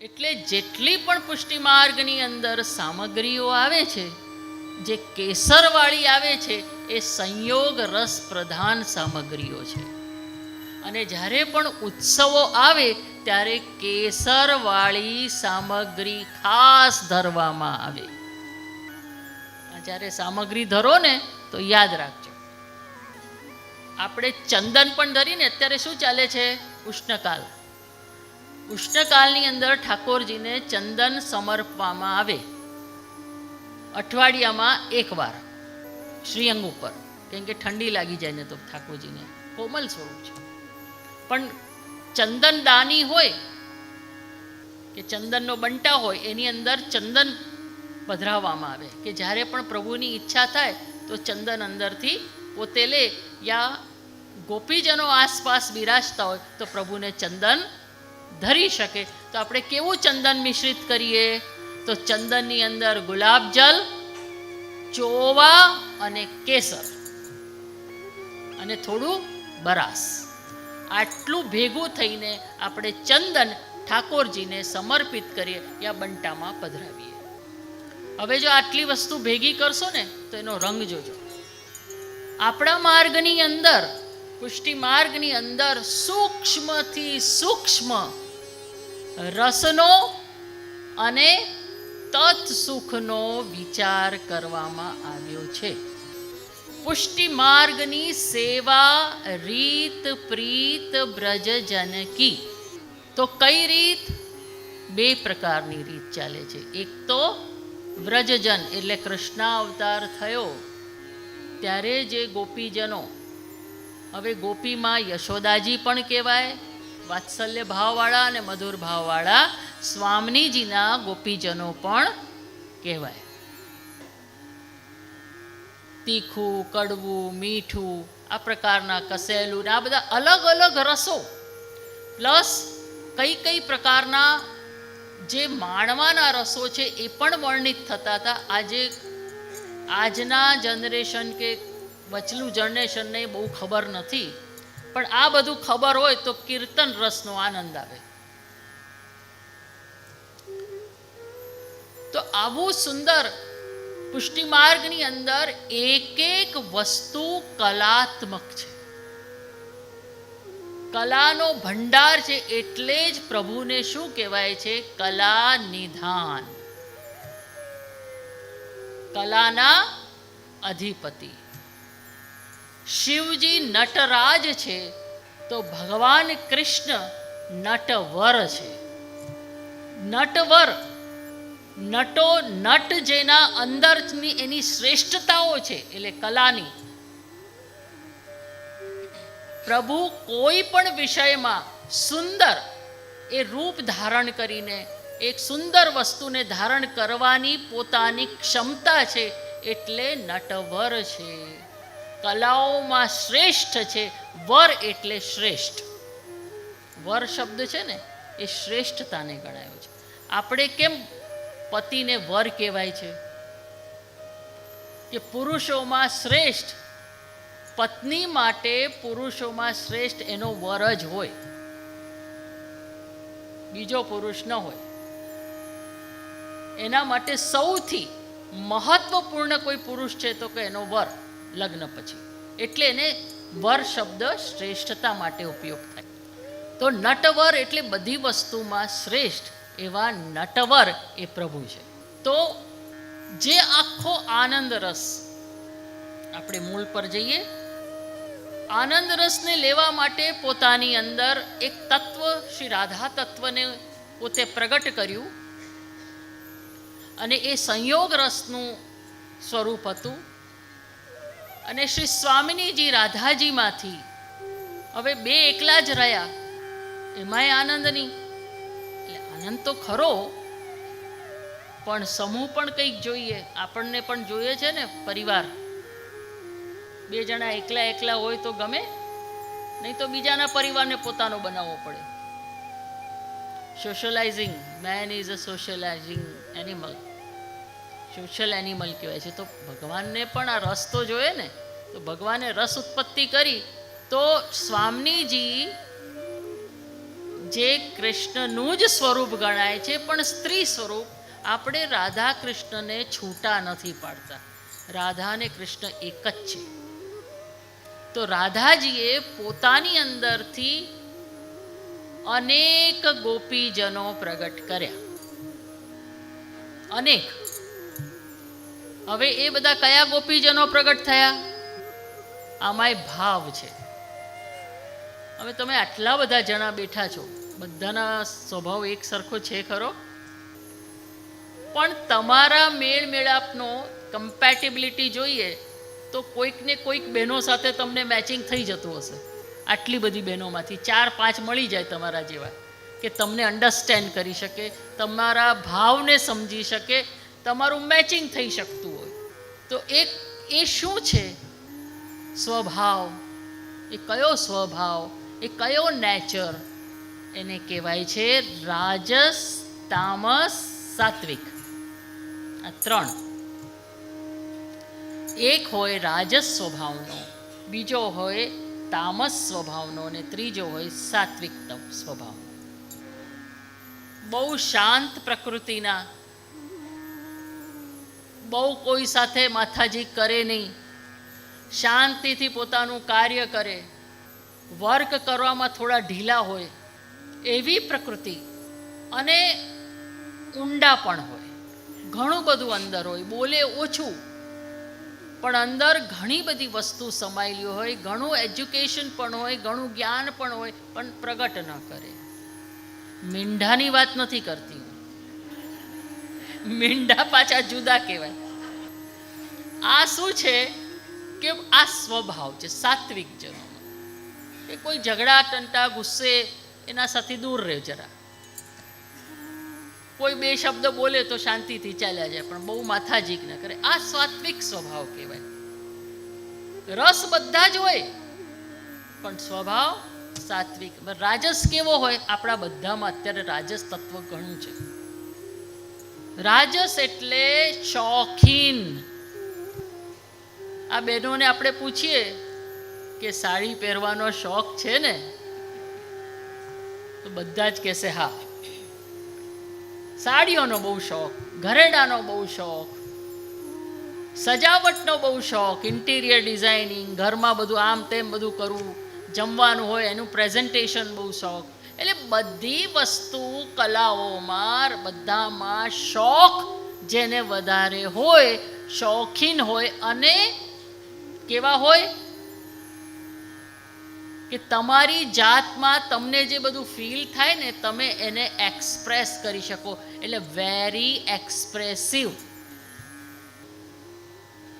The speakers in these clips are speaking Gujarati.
એટલે જેટલી પણ પુષ્ટિ માર્ગની અંદર સામગ્રીઓ આવે છે, જે કેસરવાળી આવે છે, એ સંયોગ રસ પ્રધાન સામગ્રીઓ છે. અને જ્યારે પણ ઉત્સવો આવે ત્યારે કેસરવાળી સામગ્રી ખાસ ધરવામાં આવે. જ્યારે સામગ્રી ધરો ને તો યાદ રાખજો. આપણે ચંદન પણ ધરીને અત્યારે શું ચાલે છે? ઉષ્ણકાલ. ઉષ્ણકાલની અંદર ઠાકોરજીને ચંદન સમર્પવામાં આવે અઠવાડિયામાં એકવાર શ્રીઅંગ ઉપર, કેમ કે ઠંડી લાગી જાય ને તો ઠાકોરજીને કોમલ સ્વરૂપ છે. પણ ચંદન દાની હોય કે ચંદનનો બંટા હોય એની અંદર ચંદન પધરાવવામાં આવે કે જ્યારે પણ પ્રભુની ઈચ્છા થાય તો ચંદન અંદરથી પોતે લે, યા ગોપીજનો આસપાસ બિરાજતા હોય તો પ્રભુને ચંદન ધરી શકે. તો આપણે કેવું ચંદન મિશ્રિત કરીએ? તો ચંદનની અંદર ગુલાબજલ, ચોવા અને કેસર અને થોડું બરાસ, આટલું ભેગું થઈને આપણે ચંદન ઠાકોરજીને સમર્પિત કરીએ યા બંટામાં પધરાવીએ. હવે જો આટલી વસ્તુ ભેગી કરશો ને તો એનો રંગ જોજો. આપણા માર્ગની અંદર, પુષ્ટિ માર્ગની અંદર સૂક્ષ્મથી સૂક્ષ્મ રસનો અને તત્સુખનો વિચાર કરવામાં આવ્યો છે. પુષ્ટિ માર્ગની સેવા રીત પ્રીત બ્રજ જનકી. તો કઈ રીત? બે પ્રકારની રીત ચાલે છે. એક તો વ્રજજન એટલે કૃષ્ણ અવતાર થયો ત્યારે જે ગોપીજનો, હવે ગોપીમાં યશોદાજી પણ કહેવાય, વાત્સલ્ય ભાવવાળા અને મધુર ભાવવાળા સ્વામિનીજીના ગોપીજનો પણ કહેવાય. તીખું, કડવું, મીઠું, આ પ્રકારના કસેલું, આ બધા અલગ અલગ રસો પ્લસ કઈ કઈ પ્રકારના જે માણવાના રસો છે એ પણ વર્ણિત થતા હતા. આજના જનરેશન કે વચલું જનરેશનને બહુ ખબર નથી, પણ આ બધું ખબર હોય તો કીર્તન રસનો આનંદ આવે. તો આવું સુંદર પુષ્ટિ માર્ગની અંદર એક એક વસ્તુ કલાત્મક છે, કલાનો ભંડાર છે. એટલે જ પ્રભુને શું કહેવાય છે? કલા નિધાન, કલાના અધિપતિ. શિવજી નટરાજ છે તો ભગવાન કૃષ્ણ નટવર છે. નટવર, નટો નટ જેના અંદરની એની શ્રેષ્ઠતાઓ છે એટલે કલાની. પ્રભુ કોઈ પણ વિષયમાં સુંદર એ રૂપ ધારણ કરીને એક સુંદર વસ્તુને ધારણ કરવાની પોતાની ક્ષમતા છે, એટલે નટવર છે. કલાઓમાં શ્રેષ્ઠ છે. વર એટલે શ્રેષ્ઠ. વર શબ્દ છે ને એ શ્રેષ્ઠતાને ગણાયો છે. આપણે કેમ પતિને વર કહેવાય છે? કે પુરુષોમાં શ્રેષ્ઠ, પત્ની માટે પુરુષોમાં શ્રેષ્ઠ એનો વર જ હોય, બીજો પુરુષ ન હોય. એના માટે સૌથી મહત્વપૂર્ણ કોઈ પુરુષ છે તો કે એનો વર, લગ્ન પછી. એટલે એને વર શબ્દ શ્રેષ્ઠતા માટે ઉપયોગ થાય. તો નટવર એટલે બધી વસ્તુમાં શ્રેષ્ઠ એવા નટવર એ પ્રભુ છે. તો જે આખો આનંદ રસ, આપણે મૂળ પર જઈએ, આનંદ રસને લેવા માટે પોતાની અંદર એક તત્વ, શ્રી રાધા તત્વને પોતે પ્રગટ કર્યું અને એ સંયોગ રસનું સ્વરૂપ હતું. અને શ્રી સ્વામિનીજી રાધાજીમાંથી હવે બે એકલા જ રહ્યા, એમાંય આનંદ નહીં. એટલે આનંદ તો ખરો, પણ સમૂહ પણ કંઈક જોઈએ. આપણને પણ જોઈએ છે ને પરિવાર. બે જણા એકલા એકલા હોય તો ગમે, નહીં તો બીજાના પરિવારને પોતાનો બનાવવો પડે. Socialising, man is a socialising animal, social animal કહેવાય છે. તો ભગવાનને પણ આ રસ તો જોઈએ ને, તો ભગવાને રસ ઉત્પત્તિ કરી તો સ્વામીજી જે કૃષ્ણનું જ સ્વરૂપ ગણાય છે, પણ સ્ત્રી સ્વરૂપ, આપણે રાધા કૃષ્ણને છૂટા નથી પાડતા. રાધા અને કૃષ્ણ એક જ છે. તો રાધાજીએ પોતાની અંદરથી અનેક ગોપીજનો પ્રગટ કર્યા, અનેક. હવે એ બધા કયા ગોપીજનો પ્રગટ થયા? આમાંય ભાવ છે. હવે તમે આટલા બધા જણા બેઠા છો, બધાના સ્વભાવ એક સરખો છે ખરો? પણ તમારા મેળ મેળાપનો કમ્પેટેબિલિટી જોઈએ તો કોઈકને કોઈક બહેનો સાથે તમને મેચિંગ થઈ જતું હશે. આટલી બધી બહેનોમાંથી 4-5 મળી જાય તમારા જેવા, કે તમને અન્ડરસ્ટેન્ડ કરી શકે, તમારા ભાવને સમજી શકે, તમારું મેચિંગ થઈ શકતું હોય. તો એ શું છે? સ્વભાવ. એ કયો સ્વભાવ? એ કયો નેચર? એને કહેવાય છે રાજસ, તામસ, સાત્વિક. આ 3. એક હોય રાજસ સ્વભાવનો, બીજો હોય તામસ સ્વભાવનો, અને ત્રીજો હોય સાત્વિક સ્વભાવનો. બહુ શાંત પ્રકૃતિના, બહુ કોઈ સાથે માથાજી કરે નહીં, શાંતિથી પોતાનું કાર્ય કરે, વર્ક કરવામાં થોડા ઢીલા હોય, એવી પ્રકૃતિ. અને ઊંડા પણ હોય, ઘણું બધું અંદર હોય, બોલે ઓછું પણ અંદર ઘણી બધી વસ્તુ સમાયેલી હોય, ઘણું એજ્યુકેશન પણ હોય, ઘણું જ્ઞાન પણ હોય, પણ પ્રગટ ન કરે. મીંઢાની વાત નથી કરતી હું. મીંઢા પાછા જુદા કહેવાય. આ શું છે કે આ સ્વભાવ છે સાત્વિક જનો. કે કોઈ ઝઘડા ટંટા ગુસ્સે એના સાથે દૂર રહે જરા. કોઈ 2 શબ્દ બોલે તો શાંતિથી ચાલ્યા જાય, પણ બહુ માથાજીક ન કરે. આ સાત્વિક સ્વભાવ કહેવાય. રસ બધા જ હોય પણ સ્વભાવ સાત્વિક. રાજસ કેવો હોય? આપણા બધામાં અત્યારે રાજસ તત્વ ઘણું છે. રાજસ એટલે શોખીન. આ બહેનોને આપણે પૂછીએ કે સાડી પહેરવાનો શોખ છે ને, તો બધા જ કહેશે હા. સાડીઓનો બહુ શોખ, ઘરેણાનો બહુ શોખ, સજાવટનો બહુ શોખ, ઇન્ટિરિયર ડિઝાઇનિંગ, ઘરમાં બધું આમ તેમ બધું કરવું, જમવાનું હોય એનું પ્રેઝન્ટેશન બહુ શોખ. એટલે બધી વસ્તુ, કલાઓમાં બધામાં શોખ જેને વધારે હોય, શોખીન હોય. અને કેવા હોય કે તમારી જાતમાં તમને જે બધું ફીલ થાય ને, તમે એને એક્સપ્રેસ કરી શકો. એટલે વેરી એક્સપ્રેસિવ.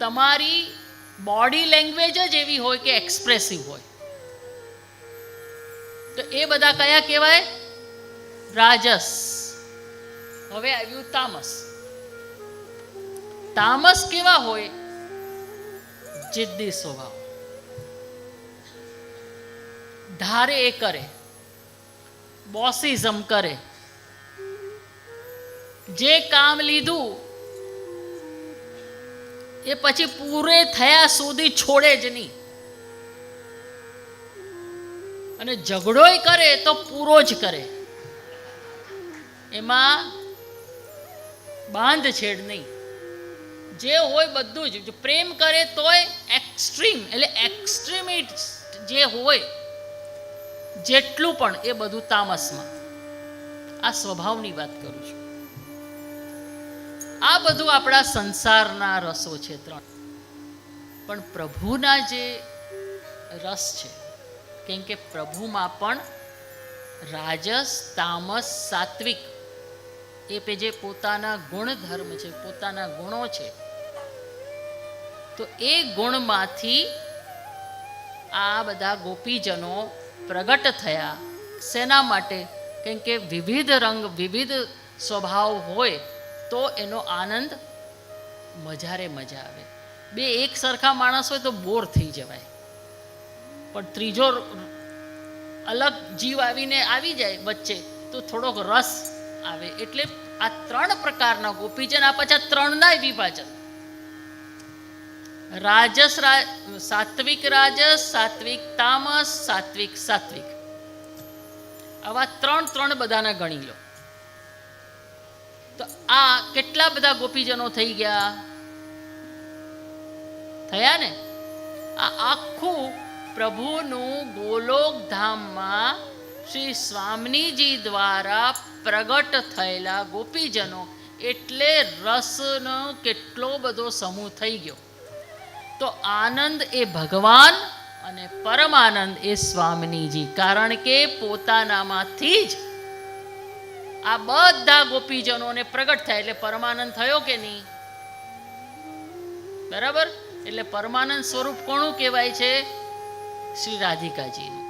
તમારી બોડી લેંગ્વેજ જ એવી હોય કે એક્સપ્રેસિવ હોય. તો એ બધા કયા કહેવાય? રાજસ. હવે આવ્યું તામસ. તામસ કેવા હોય? જિદ્દી સ્વભાવ. ધારે એ કરે, બોસિઝમ કરે, જે કામ લીધું એ પછી પૂરે થયા સુધી છોડે જ નહીં. અને ઝઘડોય કરે તો પૂરો જ કરે, એમાં બાંધછેડ નહીં. જે હોય બધું જ. પ્રેમ કરે તોય એક્સ્ટ્રીમ, એટલે એક્સ્ટ્રીમિટ જે હોય જેટલું પણ, એ બધું તામસમાં. આ સ્વભાવની વાત કરું છું. આ બધું આપણા સંસારના રસો છે 3. પણ પ્રભુના જે રસ છે, કેમ કે પ્રભુમાં પણ રાજસ, તામસ, સાત્વિક એ જે પોતાના ગુણધર્મ છે, પોતાના ગુણો છે, તો એ ગુણમાંથી આ બધા ગોપીજનો પ્રગટ થયા. શેના માટે? કેમ કે વિવિધ રંગ, વિવિધ સ્વભાવ હોય તો એનો આનંદ મજારે મજા આવે. 2 એક સરખા માણસ હોય તો બોર થઈ જવાય, પણ ત્રીજો અલગ જીવ આવીને આવી જાય વચ્ચે તો થોડોક રસ આવે. એટલે આ 3 પ્રકારના ગોપીજન. આ પાછા 3ના વિભાજન. રાજસ સાત્વિક રાજસ, સાત્વિક તામસ, સાત્વિક સાત્વિક, આવા ત્રણ બધાના ગણી લો તો આ કેટલા બધા ગોપીજનો થઈ ગયા? થયા ને? આ આખું પ્રભુનું ગોલોક ધામમાં શ્રી સ્વામીજી દ્વારા પ્રગટ થયેલા ગોપીજનો એટલે રસનો કેટલો બધો સમૂહ થઈ ગયો. તો આનંદ એ ભગવાન અને પરમાનંદ એ સ્વામીજી, કારણ કે પોતાનામાંથી જ આ બધા ગોપીજનોને પ્રગટ થાય એટલે પરમાનંદ થયો કે નહીં? બરાબર. એટલે પરમાનંદ સ્વરૂપ કોનું કહેવાય છે? શ્રી રાધિકાજીનું.